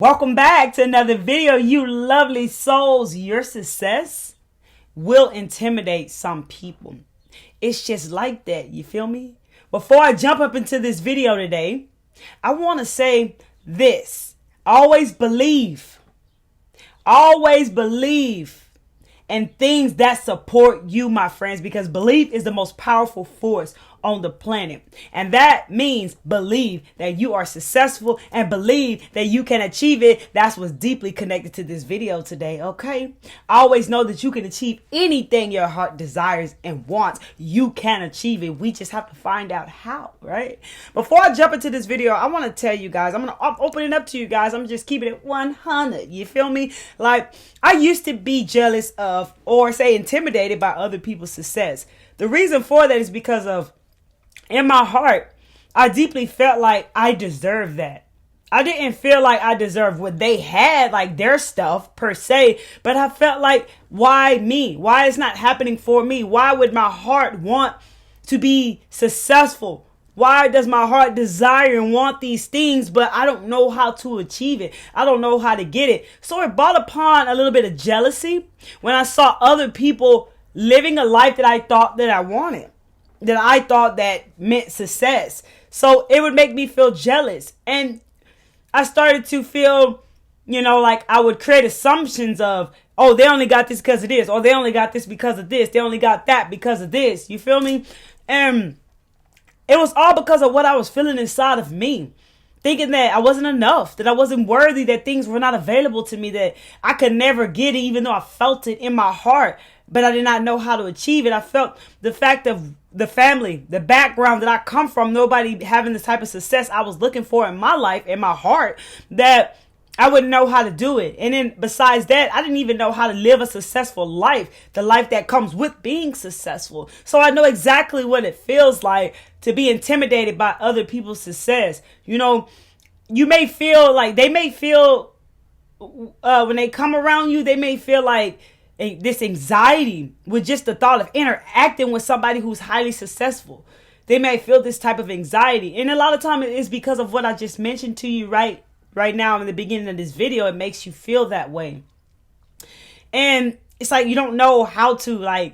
Welcome back to another video, you lovely souls. Your success will intimidate some people. It's just like that, you feel me? Before I jump up into this video today, I want to say this. Always believe in things that support you, my friends, because belief is the most powerful force on the planet. And that means believe that you are successful and believe that you can achieve it. That's what's deeply connected to this video today, okay? Always know that you can achieve anything your heart desires and wants. You can achieve it. We just have to find out how, right? Before I jump into this video, I want to tell you guys, I'm open it up to you guys. I'm just keeping it 100. You feel me? Like, I used to be jealous of, or say intimidated by other people's success. The reason for that is because of, in my heart, I deeply felt like I deserved that. I didn't feel like I deserved what they had, like their stuff per se, but I felt like, why me? Why it's not happening for me? Why would my heart want to be successful? Why does my heart desire and want these things, but I don't know how to achieve it? I don't know how to get it. So it brought upon a little bit of jealousy when I saw other people living a life that I thought that I wanted, that I thought that meant success. So it would make me feel jealous. And I started to feel, like I would create assumptions of, oh, they only got this because of this, or they only got this because of this, they only got that because of this. You feel me? And it was all because of what I was feeling inside of me. Thinking that I wasn't enough, that I wasn't worthy, that things were not available to me, that I could never get it, even though I felt it in my heart, but I did not know how to achieve it. I felt the fact of the family, the background that I come from, nobody having the type of success I was looking for in my life, in my heart, that I wouldn't know how to do it. And then besides that, I didn't even know how to live a successful life, the life that comes with being successful. So I know exactly what it feels like to be intimidated by other people's success. You may feel like they may feel, when they come around you, they may feel like this anxiety with just the thought of interacting with somebody who's highly successful. They may feel this type of anxiety. And a lot of time it is because of what I just mentioned to you right now in the beginning of this video. It makes you feel that way. And it's like you don't know how to,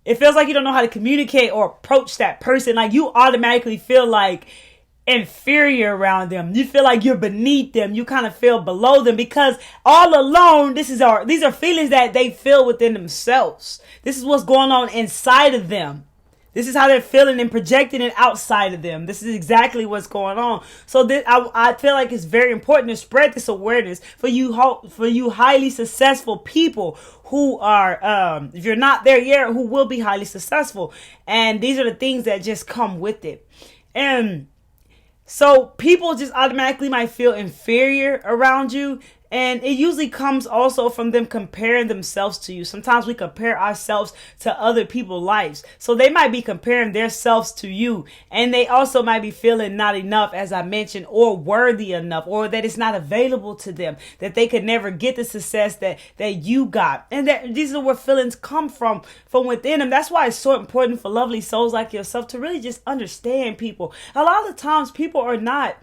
it feels like you don't know how to communicate or approach that person. Like you automatically feel like inferior around them. You feel like you're beneath them. You kind of feel below them because all alone, these are feelings that they feel within themselves. This is what's going on inside of them. This is how they're feeling and projecting it outside of them. This is exactly what's going on. So I feel like it's very important to spread this awareness for you highly successful people who are, if you're not there yet, who will be highly successful. And these are the things that just come with it. And so people just automatically might feel inferior around you. And it usually comes also from them comparing themselves to you. Sometimes we compare ourselves to other people's lives. So they might be comparing their selves to you. And they also might be feeling not enough, as I mentioned, or worthy enough, or that it's not available to them, that they could never get the success that you got. And that these are where feelings come from within them. That's why it's so important for lovely souls like yourself to really just understand people. A lot of times people are not,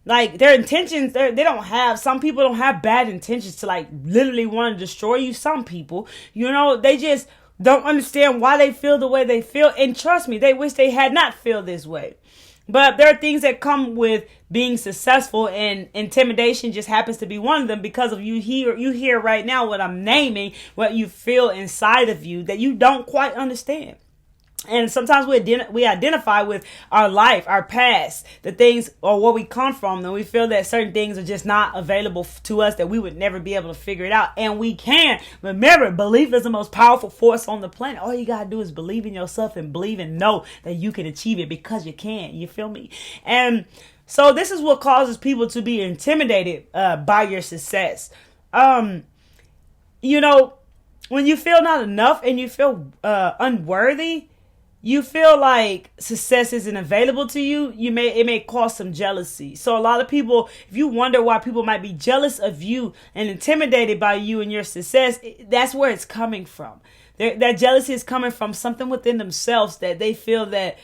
their intentions, some people don't have bad intentions to literally want to destroy you. Some people, they just don't understand why they feel the way they feel. And trust me, they wish they had not feel this way. But there are things that come with being successful, and intimidation just happens to be one of them because of you hear right now what I'm naming, what you feel inside of you that you don't quite understand. And sometimes we identify with our life, our past, the things or where we come from, and we feel that certain things are just not available to us, that we would never be able to figure it out. And we can. Remember, belief is the most powerful force on the planet. All you got to do is believe in yourself and believe and know that you can achieve it because you can. You feel me? And so this is what causes people to be intimidated by your success. When you feel not enough and you feel unworthy, you feel like success isn't available to you, it may cause some jealousy. So a lot of people, if you wonder why people might be jealous of you and intimidated by you and your success, that's where it's coming from. That jealousy is coming from something within themselves that they feel that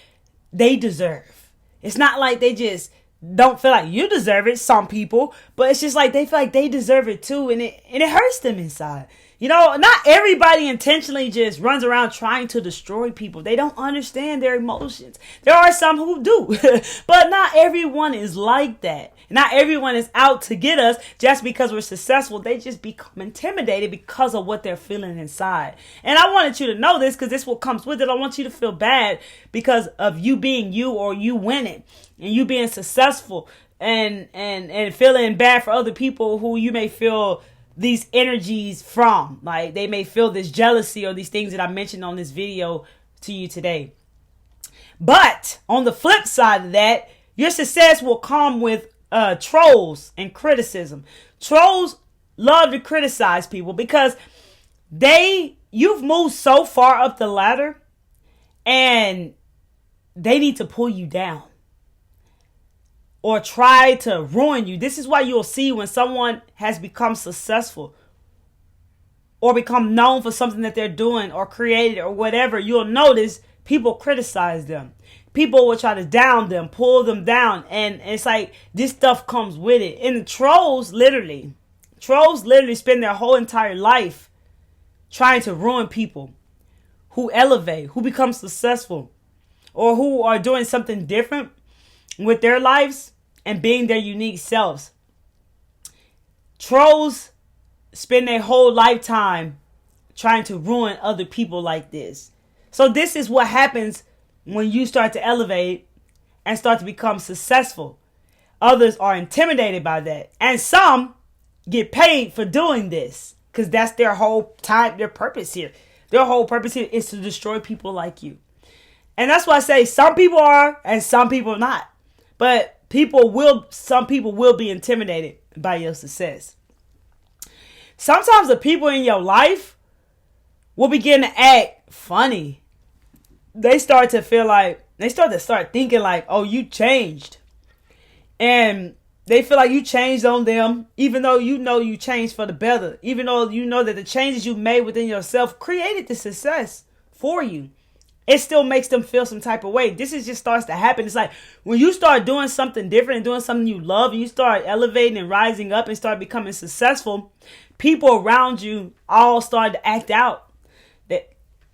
they deserve. It's not like they just don't feel like you deserve it, some people, but it's just like they feel like they deserve it too, and it hurts them inside. You know, not everybody intentionally just runs around trying to destroy people. They don't understand their emotions. There are some who do, but not everyone is like that. Not everyone is out to get us just because we're successful. They just become intimidated because of what they're feeling inside. And I wanted you to know this because this is what comes with it. I want you to feel bad because of you being you or you winning and you being successful and feeling bad for other people who you may feel these energies from. Like they may feel this jealousy or these things that I mentioned on this video to you today. But on the flip side of that, your success will come with trolls and criticism. Trolls love to criticize people because you've moved so far up the ladder and they need to pull you down or try to ruin you. This is why you'll see when someone has become successful or become known for something that they're doing or created or whatever, you'll notice people criticize them. People will try to down them, pull them down. And it's like this stuff comes with it. And the trolls literally spend their whole entire life trying to ruin people who elevate, who become successful, or who are doing something different with their lives and being their unique selves. Trolls spend their whole lifetime trying to ruin other people like this. So this is what happens when you start to elevate and start to become successful. Others are intimidated by that. And some get paid for doing this because that's their whole time, their purpose here. Their whole purpose here is to destroy people like you. And that's why I say some people are and some people not. But some people will be intimidated by your success. Sometimes the people in your life will begin to act funny. They start to start thinking like, oh, you changed. And they feel like you changed on them, even though you know you changed for the better. Even though you know that the changes you made within yourself created the success for you. It still makes them feel some type of way. This is just starts to happen. It's like when you start doing something different and doing something you love and you start elevating and rising up and start becoming successful, people around you all start to act out.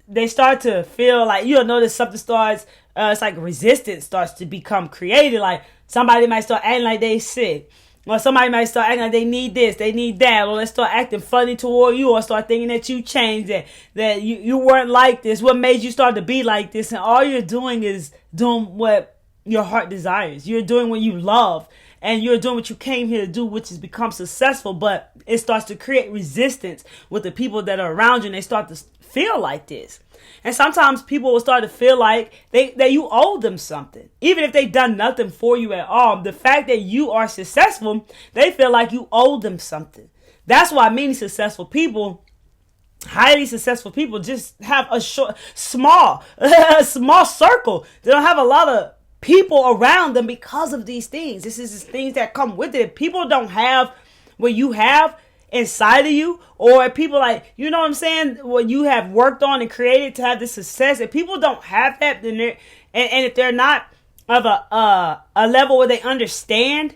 They start to feel like, you'll notice something starts, it's like resistance starts to become created. Like somebody might start acting like they sick. Or somebody might start acting like they need this, they need that. Or they start acting funny toward you or start thinking that you changed, that you weren't like this. What made you start to be like this? And all you're doing is doing what your heart desires. You're doing what you love. And you're doing what you came here to do, which is become successful. But it starts to create resistance with the people that are around you. And they start to feel like this. And sometimes people will start to feel like that you owe them something. Even if they've done nothing for you at all. The fact that you are successful, they feel like you owe them something. That's why many successful people, highly successful people, just have a small circle. They don't have a lot of people around them because of these things. This is things that come with it. People don't have what you have inside of you, or people like, you know what I'm saying, what you have worked on and created to have this success. If people don't have that, then and if they're not of a level where they understand,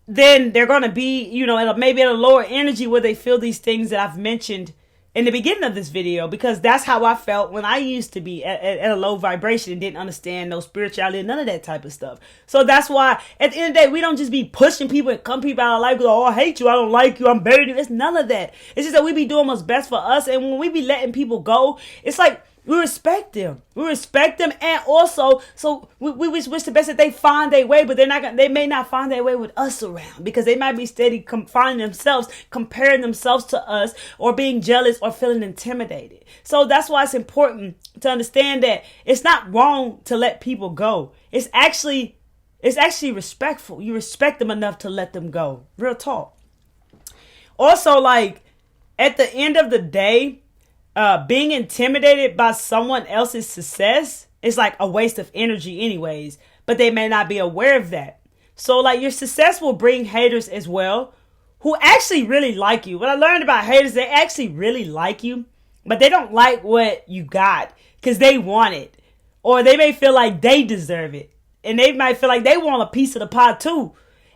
then they're going to be, maybe at a lower energy where they feel these things that I've mentioned in the beginning of this video, because that's how I felt when I used to be at a low vibration and didn't understand no spirituality and none of that type of stuff. So that's why at the end of the day, we don't just be pushing people and come people out of life, go, oh, I hate you, I don't like you, I'm better than you. It's none of that. It's just that we be doing what's best for us. And when we be letting people go, it's like we respect them. We respect them, and also, so we wish the best that they find their way, but they may not find their way with us around, because they might be steady finding themselves, comparing themselves to us, or being jealous or feeling intimidated. So that's why it's important to understand that it's not wrong to let people go. It's actually respectful. You respect them enough to let them go. Real talk. Also, like, at the end of the day, being intimidated by someone else's success is like a waste of energy anyways, but they may not be aware of that. So like, your success will bring haters as well, who actually really like you. What I learned about haters, they actually really like you, but they don't like what you got because they want it, or they may feel like they deserve it. and they might feel like they want a piece of the pie too.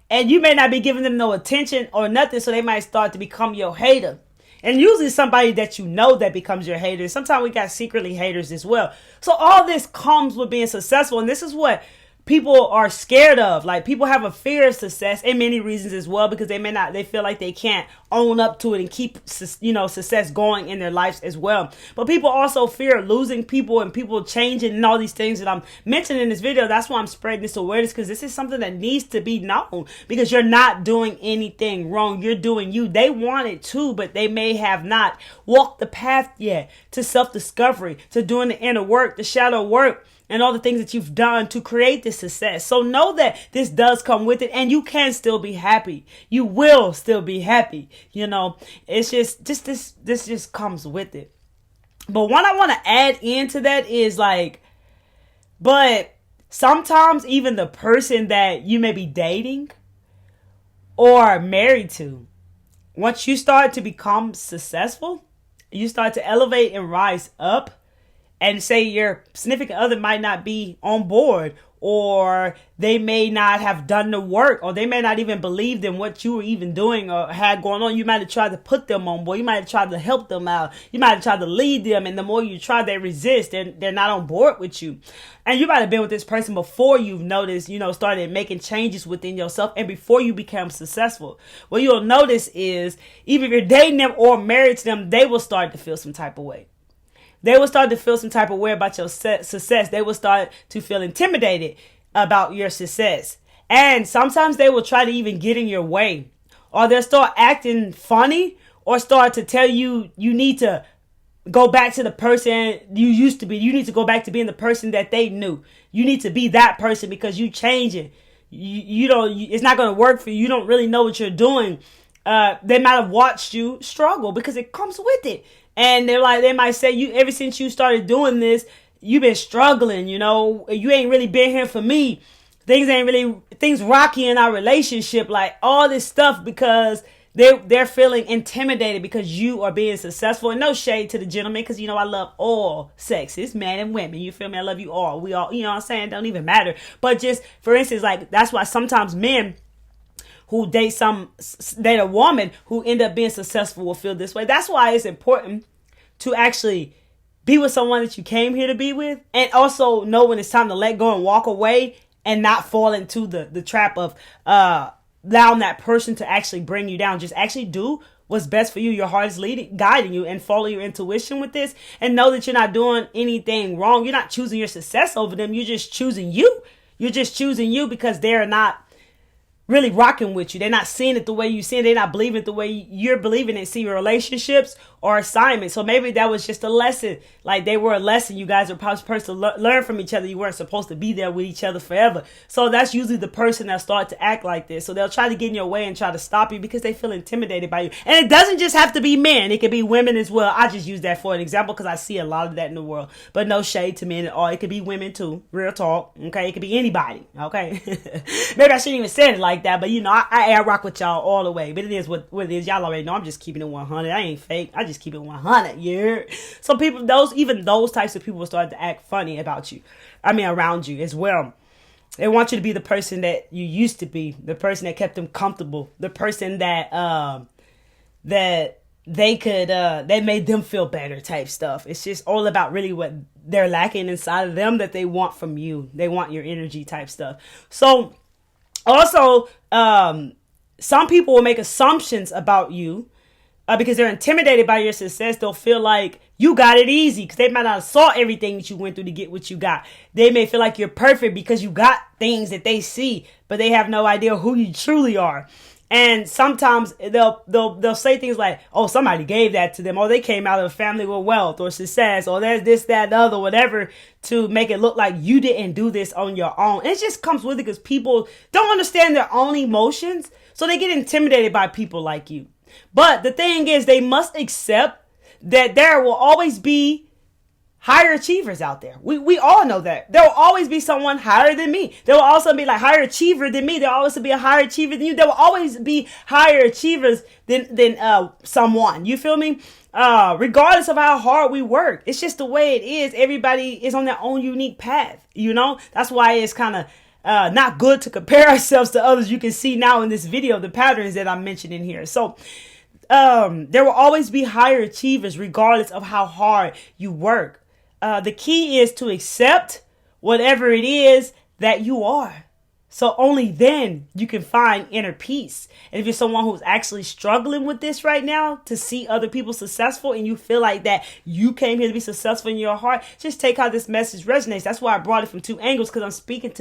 And you may not be giving them no attention or nothing, so they might start to become your hater. And usually somebody that you know that becomes your hater. Sometimes we got secretly haters as well. So all this comes with being successful. And this is what people are scared of. Like, people have a fear of success, and many reasons as well, because they feel like they can't own up to it and keep, success going in their lives as well. But people also fear losing people and people changing and all these things that I'm mentioning in this video. That's why I'm spreading this awareness, because this is something that needs to be known, because you're not doing anything wrong. You're doing you. They want it too, but they may have not walked the path yet to self-discovery, to doing the inner work, the shadow work, and all the things that you've done to create this success. So know that this does come with it, and you can still be happy. You will still be happy. It's just this just comes with it. But what I want to add into that is but sometimes even the person that you may be dating or married to, once you start to become successful, you start to elevate and rise up, and say your significant other might not be on board, or they may not have done the work, or they may not even believe in what you were even doing or had going on. You might have tried to put them on board. You might have tried to help them out. You might have tried to lead them. And the more you try, they resist. They're not on board with you. And you might have been with this person before you've noticed, started making changes within yourself, and before you become successful. What you'll notice is, even if you're dating them or married to them, they will start to feel some type of way. They will start to feel some type of way about your success. They will start to feel intimidated about your success. And sometimes they will try to even get in your way. Or they'll start acting funny, or start to tell you you need to go back to the person you used to be. You need to go back to being the person that they knew. You need to be that person because you changing. It's not going to work for you. You don't really know what you're doing. They might have watched you struggle, because it comes with it. And they might say, ever since you started doing this, you've been struggling, you ain't really been here for me. Things rocky in our relationship, like all this stuff, because they're feeling intimidated because you are being successful. And no shade to the gentleman, because I love all sexes, men and women. You feel me? I love you all. We all, what I'm saying? Don't even matter. But just for instance, that's why sometimes men who date a woman who end up being successful will feel this way. That's why it's important to actually be with someone that you came here to be with, and also know when it's time to let go and walk away, and not fall into the trap of allowing that person to actually bring you down. Just actually do what's best for you. Your heart is guiding you, and follow your intuition with this, and know that you're not doing anything wrong. You're not choosing your success over them. You're just choosing you. You're just choosing you because they're not really rocking with you. They're not seeing it the way you see it. They're not believing it the way you're believing it. See, your relationships or assignments. So maybe that was just a lesson. Like, they were a lesson. You guys are probably supposed to learn from each other. You weren't supposed to be there with each other forever. So that's usually the person that start to act like this. So they'll try to get in your way and try to stop you because they feel intimidated by you. And it doesn't just have to be men. It could be women as well. I just use that for an example because I see a lot of that in the world. But no shade to men at all. It could be women too. Real talk. Okay. It could be anybody. Okay. Maybe I shouldn't even say it like that. But I rock with y'all all the way. But it is what it is. Y'all already know I'm just keeping it 100. I ain't fake. I just keep it 100. Yeah. So people, those types of people will start to act funny about you. Around you as well. They want you to be the person that you used to be, the person that kept them comfortable, the person that that made them feel better type stuff. It's just all about really what they're lacking inside of them that they want from you. They want your energy type stuff. So also, some people will make assumptions about you because they're intimidated by your success. They'll feel like you got it easy because they might not have saw everything that you went through to get what you got. They may feel like you're perfect because you got things that they see, but they have no idea who you truly are. And sometimes they'll say things like, oh, somebody gave that to them, or they came out of a family with wealth or success, or there's this, that, and the other, whatever, to make it look like you didn't do this on your own. And it just comes with it because people don't understand their own emotions, so they get intimidated by people like you. But the thing is, they must accept that there will always be higher achievers out there. We all know that. There will always be someone higher than me. There will also be higher achiever than me. There will also be a higher achiever than you. There will always be higher achievers than someone. You feel me? Regardless of how hard we work. It's just the way it is. Everybody is on their own unique path. That's why it's kind of not good to compare ourselves to others. You can see now in this video the patterns that I'm mentioning here. So there will always be higher achievers regardless of how hard you work. The key is to accept whatever it is that you are. So only then you can find inner peace. And if you're someone who's actually struggling with this right now, to see other people successful and you feel like that you came here to be successful in your heart, just take how this message resonates. That's why I brought it from two angles, because I'm speaking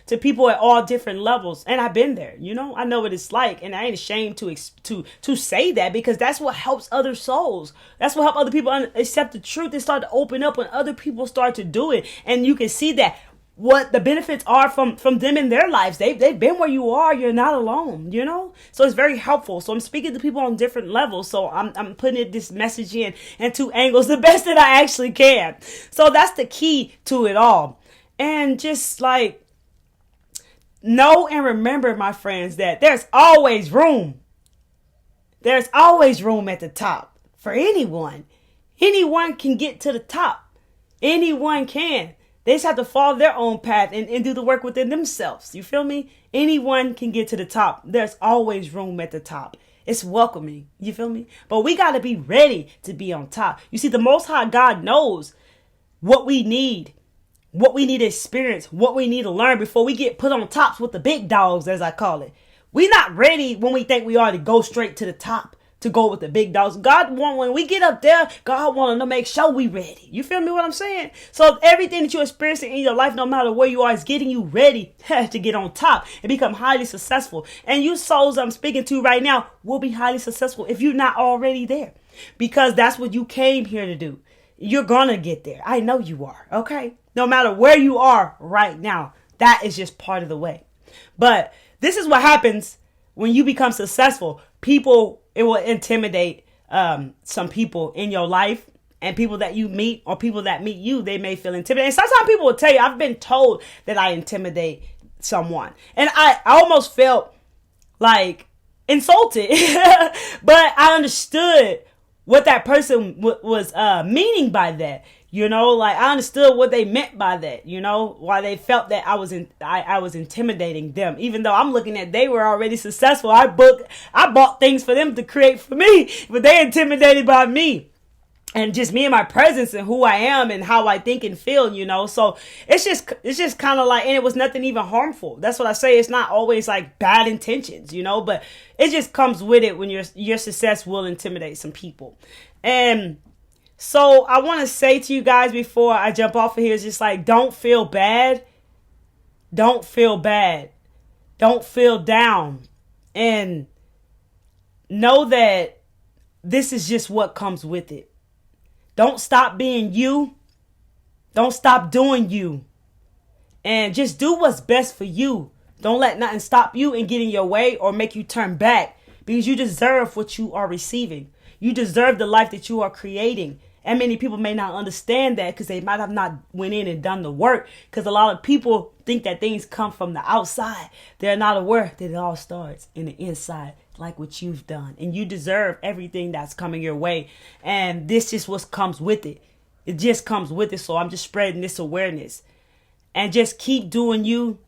to people at all different levels. And I've been there, you know, I know what it's like. And I ain't ashamed to say that, because that's what helps other souls. That's what helps other people accept the truth and start to open up when other people start to do it. And you can see that what the benefits are from them in their lives. They've been where you are. You're not alone, you know? So it's very helpful. So I'm speaking to people on different levels. So I'm putting this message in two angles the best that I actually can. So that's the key to it all. And just like, know and remember, my friends, that there's always room. There's always room at the top for anyone. Anyone can get to the top. Anyone can. They just have to follow their own path and do the work within themselves. You feel me? Anyone can get to the top. There's always room at the top. It's welcoming. You feel me? But we got to be ready to be on top. You see, the Most High God knows what we need to experience, what we need to learn before we get put on tops with the big dogs, as I call it. We're not ready when we think we are to go straight to the top, to go with the big dogs. When we get up there, God wants to make sure we ready. You feel me what I'm saying? So everything that you're experiencing in your life, no matter where you are, is getting you ready to get on top and become highly successful. And you souls I'm speaking to right now will be highly successful if you're not already there, because that's what you came here to do. You're going to get there. I know you are. Okay. No matter where you are right now, that is just part of the way. But this is what happens when you become successful. It will intimidate some people in your life, and people that you meet or people that meet you, they may feel intimidated. And sometimes people will tell you, I've been told that I intimidate someone. And I almost felt like insulted, but I understood what that person was meaning by that. You know, like I understood what they meant by that, you know, why they felt that I was intimidating them, even though I'm looking at they were already successful. I bought things for them to create for me, but they intimidated by me and just me and my presence and who I am and how I think and feel, you know. So it's just kind of like, and it was nothing even harmful. That's what I say. It's not always like bad intentions, you know, but it just comes with it when your success will intimidate some people. And so I want to say to you guys before I jump off of here, is just like, don't feel bad. Don't feel bad. Don't feel down. And know that this is just what comes with it. Don't stop being you. Don't stop doing you. And just do what's best for you. Don't let nothing stop you and get in your way or make you turn back, because you deserve what you are receiving. You deserve the life that you are creating. And many people may not understand that because they might have not went in and done the work, because a lot of people think that things come from the outside. They're not aware that it all starts in the inside, like what you've done. And you deserve everything that's coming your way. And this is what comes with it. It just comes with it. So I'm just spreading this awareness. And just keep doing you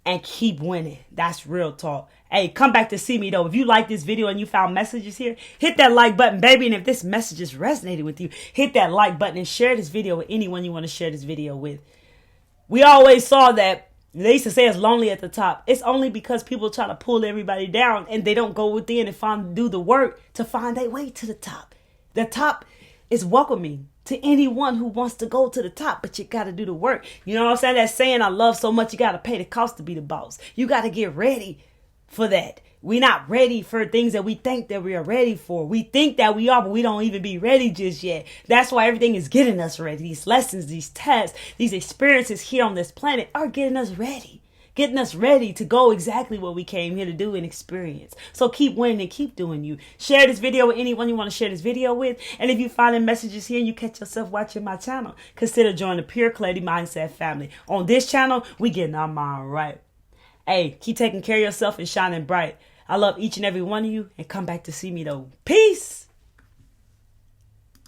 and keep winning. That's real talk. Hey, come back to see me though. If you like this video and you found messages here, hit that like button, baby. And if this message has resonated with you, hit that like button and share this video with anyone you want to share this video with. We always saw that they used to say it's lonely at the top. It's only because people try to pull everybody down and they don't go within and do the work to find their way to the top. The top is welcoming to anyone who wants to go to the top, but you got to do the work. You know what I'm saying? That saying I love so much, you got to pay the cost to be the boss. You got to get ready for that. We're not ready for things that we think that we are ready for. We think that we are, but we don't even be ready just yet. That's why everything is getting us ready. These lessons, these tests, these experiences here on this planet are getting us ready. Getting us ready to go exactly what we came here to do and experience. So keep winning and keep doing you. Share this video with anyone you want to share this video with. And if you find messages here and you catch yourself watching my channel, consider joining the Pure Clarity Mindset family. On this channel, we getting our mind right. Hey, keep taking care of yourself and shining bright. I love each and every one of you, and come back to see me though. Peace.